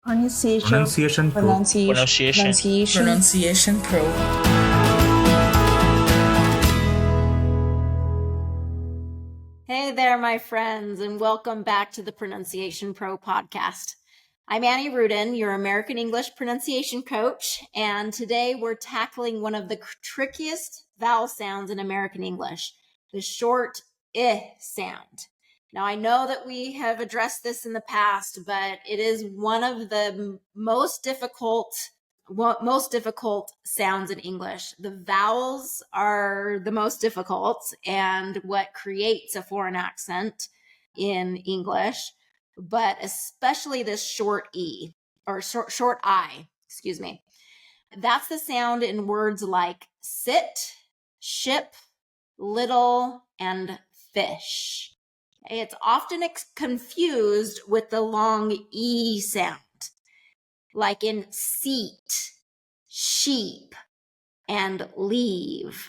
Pronunciation Pro. Pronunciation Pro. Hey there, my friends, and welcome back to the Pronunciation Pro podcast. I'm Annie Rudin, your American English pronunciation coach, and today we're tackling one of the trickiest vowel sounds in American English, the short I sound. Now, I know that we have addressed this in the past, but it is one of the most difficult sounds in English. The vowels are the most difficult and what creates a foreign accent in English, but especially this short E or short I, excuse me. That's the sound in words like sit, ship, little, and fish. It's often confused with the long E sound, like in seat, sheep, and leave.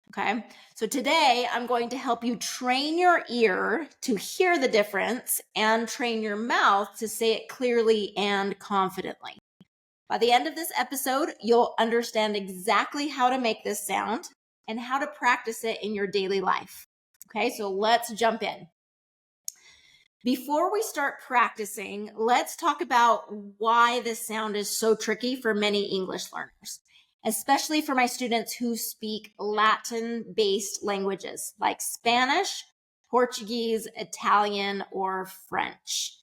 Okay, so today I'm going to help you train your ear to hear the difference and train your mouth to say it clearly and confidently. By the end of this episode, you'll understand exactly how to make this sound and how to practice it in your daily life. Okay, so let's jump in. Before we start practicing, let's talk about why this sound is so tricky for many English learners, especially for my students who speak Latin-based languages like Spanish, Portuguese, Italian, or French.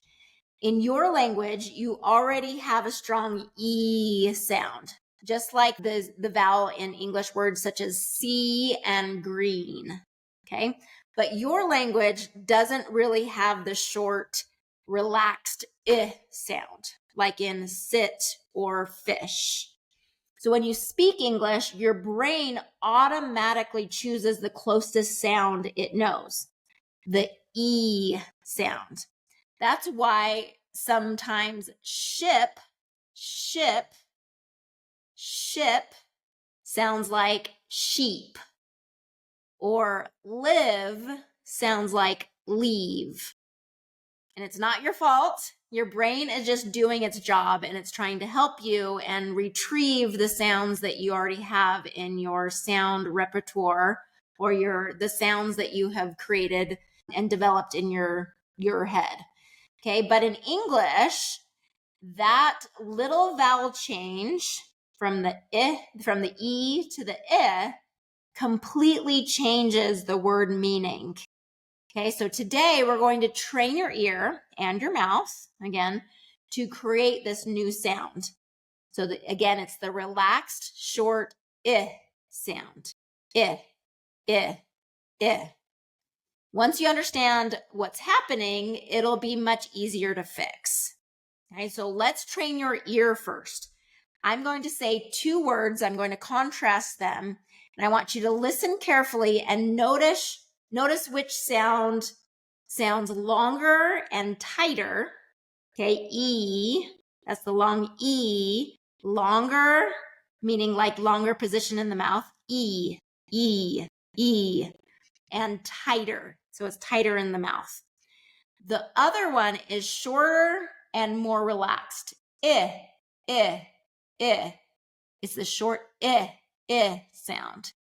In your language, you already have a strong E sound, just like the vowel in English words such as sea and green. Okay, but your language doesn't really have the short, relaxed I sound, like in sit or fish. So when you speak English, your brain automatically chooses the closest sound it knows, the E sound. That's why sometimes ship sounds like sheep, or live sounds like leave. And it's not your fault. Your brain is just doing its job and it's trying to help you and retrieve the sounds that you already have in your sound repertoire or the sounds that you have created and developed in your head. Okay, but in English, that little vowel change from the E to the I completely changes the word meaning. Okay, so today we're going to train your ear and your mouth, again, to create this new sound. So again, it's the relaxed, short I sound. I. Once you understand what's happening, it'll be much easier to fix. Okay, so let's train your ear first. I'm going to say two words. I'm going to contrast them. And I want you to listen carefully and notice which sound sounds longer and tighter. Okay, E, that's the long E. Longer, meaning like longer position in the mouth. E, E, E. And tighter, so it's tighter in the mouth. The other one is shorter and more relaxed. I. It's the short I sound.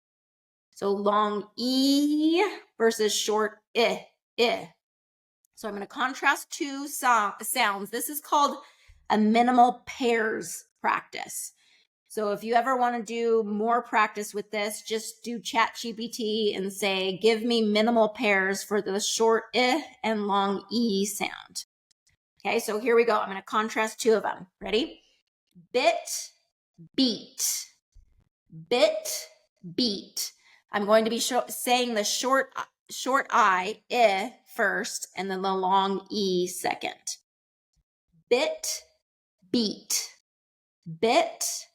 So long E versus short I. So I'm going to contrast two sounds. This is called a minimal pairs practice. So if you ever want to do more practice with this, just do ChatGPT and say, give me minimal pairs for the short I and long E sound. Okay, so here we go. I'm going to contrast two of them. Ready? Bit, beat. Bit, beat. I'm going to be saying the short I first and then the long E second. Bit, beat. Bit,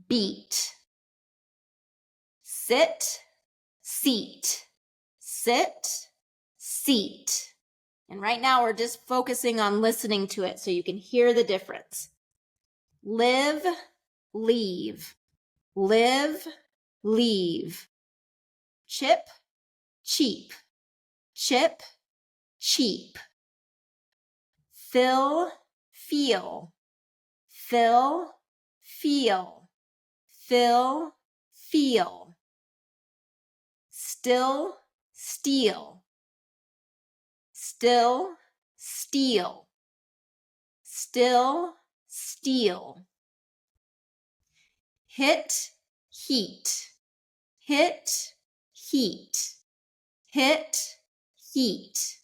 beat. Sit, seat. Sit, seat. And right now we're just focusing on listening to it so you can hear the difference. Live, leave. Live, leave. Chip, cheap. Chip, cheap. Fill, feel. fill, feel, fill, feel, still, steal, still, steal, still, steal, hit, heat, hit, heat, hit, heat,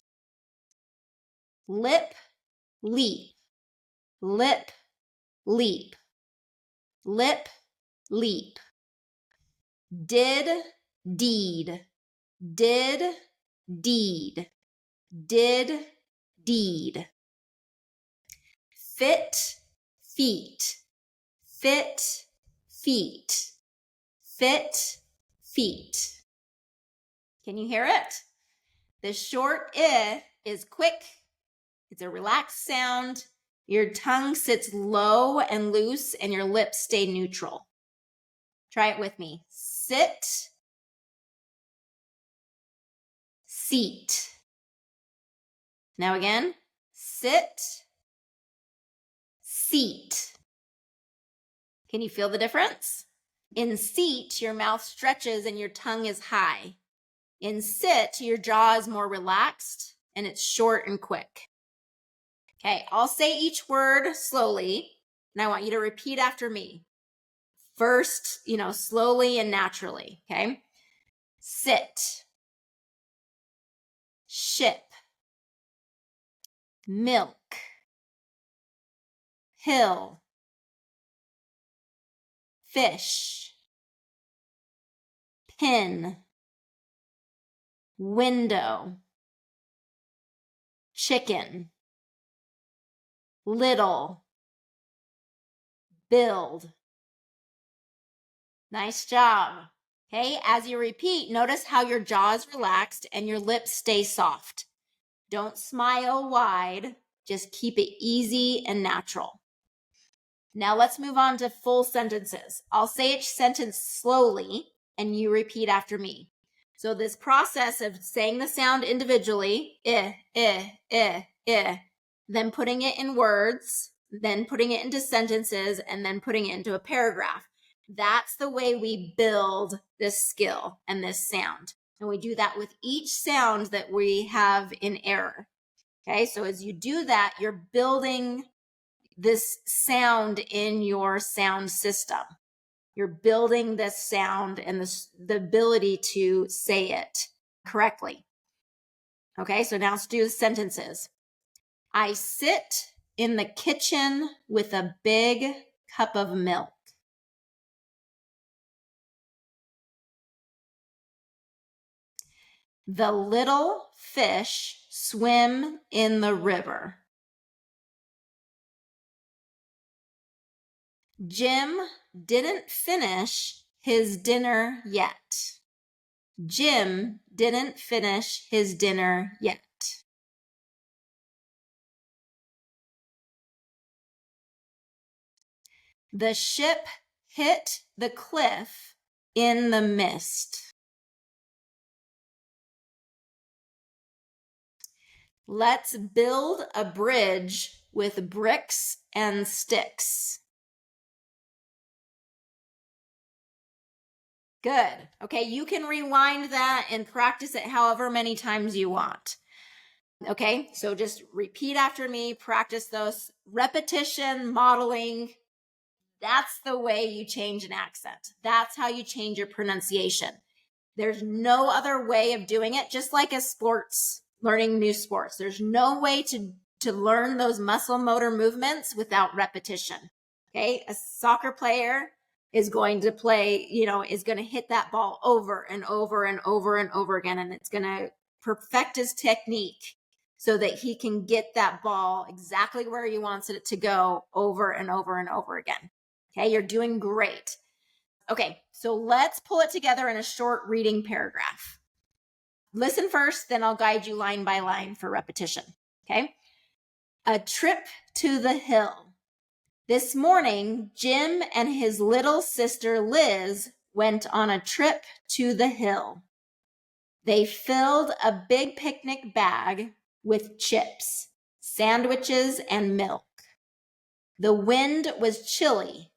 lip, leap, lip, leap, lip, leap, did, deed, did, deed, did, deed, fit, feet, fit, feet, fit, feet. Can you hear it? The short I is quick. It's a relaxed sound. Your tongue sits low and loose and your lips stay neutral. Try it with me. Sit, seat. Now again, sit, seat. Can you feel the difference? In seat, your mouth stretches and your tongue is high. In sit, your jaw is more relaxed and it's short and quick. Okay, I'll say each word slowly, and I want you to repeat after me. First, slowly and naturally, okay? Sit, ship, milk, hill, fish, pin, window, chicken, little, build. Nice job. Okay, as you repeat, notice how your jaw is relaxed and your lips stay soft. Don't smile wide, just keep it easy and natural. Now let's move on to full sentences. I'll say each sentence slowly and you repeat after me. So this process of saying the sound individually, then putting it in words, then putting it into sentences, and then putting it into a paragraph. That's the way we build this skill and this sound. And we do that with each sound that we have in error. Okay, so as you do that, you're building this sound in your sound system. You're building this sound and the ability to say it correctly. Okay, so now let's do the sentences. I sit in the kitchen with a big cup of milk. The little fish swim in the river. Jim didn't finish his dinner yet. Jim didn't finish his dinner yet. The ship hit the cliff in the mist. Let's build a bridge with bricks and sticks. Good. Okay, you can rewind that and practice it however many times you want. Okay, so just repeat after me, practice those. Repetition, modeling, that's the way you change an accent. That's how you change your pronunciation. There's no other way of doing it, just like as sports, learning new sports. There's no way to learn those muscle motor movements without repetition. Okay, a soccer player is going to play, is going to hit that ball over and over and over and over again, and it's going to perfect his technique so that he can get that ball exactly where he wants it to go over and over and over again. Okay, you're doing great. Okay, so let's pull it together in a short reading paragraph. Listen first, then I'll guide you line by line for repetition. Okay, a trip to the hill. This morning, Jim and his little sister Liz went on a trip to the hill. They filled a big picnic bag with chips, sandwiches, and milk. The wind was chilly,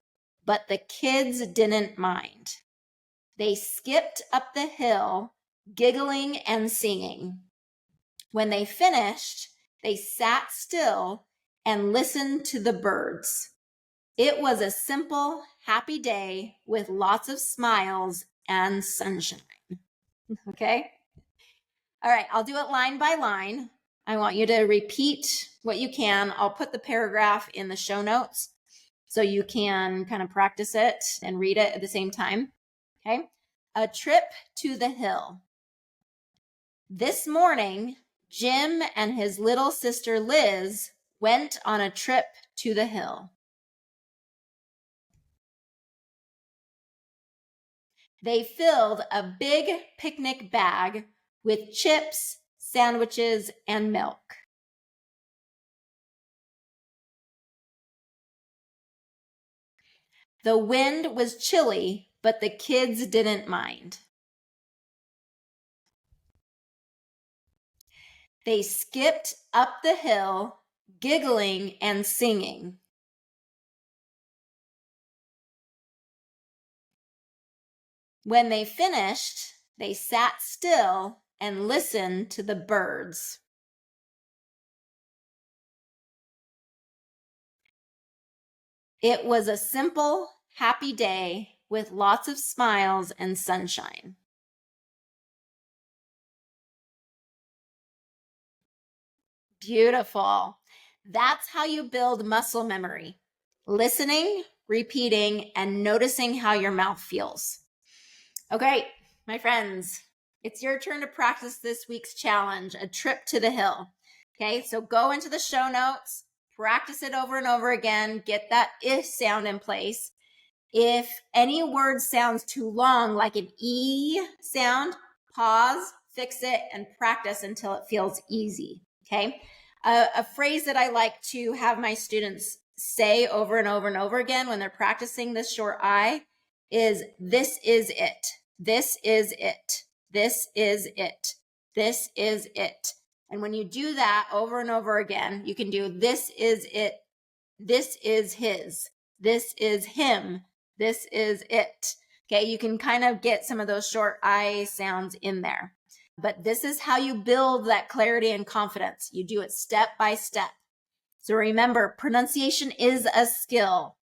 but the kids didn't mind. They skipped up the hill, giggling and singing. When they finished, they sat still and listened to the birds. It was a simple, happy day with lots of smiles and sunshine. Okay? All right, I'll do it line by line. I want you to repeat what you can. I'll put the paragraph in the show notes so you can kind of practice it and read it at the same time. Okay? A trip to the hill. This morning, Jim and his little sister Liz went on a trip to the hill. They filled a big picnic bag with chips, sandwiches, and milk. The wind was chilly, but the kids didn't mind. They skipped up the hill, giggling and singing. When they finished, they sat still and listened to the birds. It was a simple, happy day with lots of smiles and sunshine. Beautiful. That's how you build muscle memory. Listening, repeating, and noticing how your mouth feels. Okay, my friends, it's your turn to practice this week's challenge, a trip to the hill. Okay, so go into the show notes, practice it over and over again, get that if sound in place. If any word sounds too long, like an E sound, pause, fix it, and practice until it feels easy. Okay. A phrase that I like to have my students say over and over and over again when they're practicing this short I is, this is it. This is it. This is it. This is it. And when you do that over and over again, you can do, this is it. This is his. This is him. This is it. Okay, you can kind of get some of those short I sounds in there. But this is how you build that clarity and confidence. You do it step by step. So remember, pronunciation is a skill.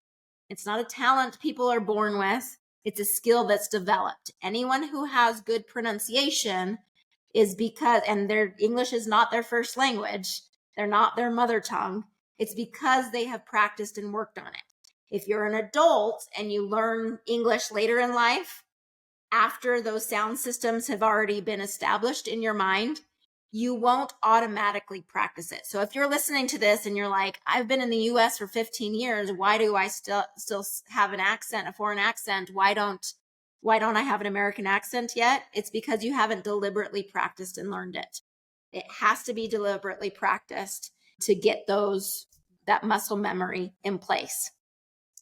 It's not a talent people are born with. It's a skill that's developed. Anyone who has good pronunciation is because, and their English is not their first language, they're not their mother tongue. It's because they have practiced and worked on it. If you're an adult and you learn English later in life, after those sound systems have already been established in your mind, you won't automatically practice it. So if you're listening to this and you're like, I've been in the US for 15 years, why do I still have an accent, a foreign accent? Why don't I have an American accent yet? It's because you haven't deliberately practiced and learned it. It has to be deliberately practiced to get that muscle memory in place.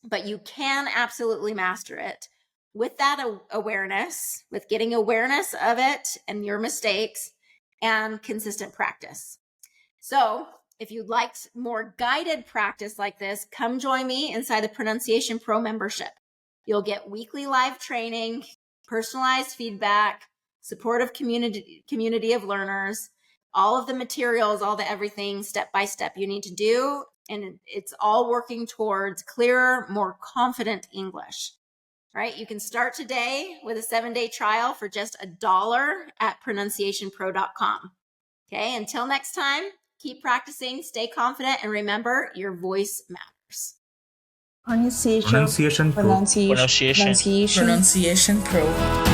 But you can absolutely master it with that awareness, with getting awareness of it and your mistakes and consistent practice. So if you'd like more guided practice like this, come join me inside the Pronunciation Pro membership. You'll get weekly live training, personalized feedback, supportive community of learners, all of the materials, all the everything step by step you need to do. And it's all working towards clearer, more confident English. Right? You can start today with a 7-day trial for just $1 at pronunciationpro.com. Okay, until next time, keep practicing, stay confident, and remember, your voice matters. Pronunciation Pro. Pronunciation Pro.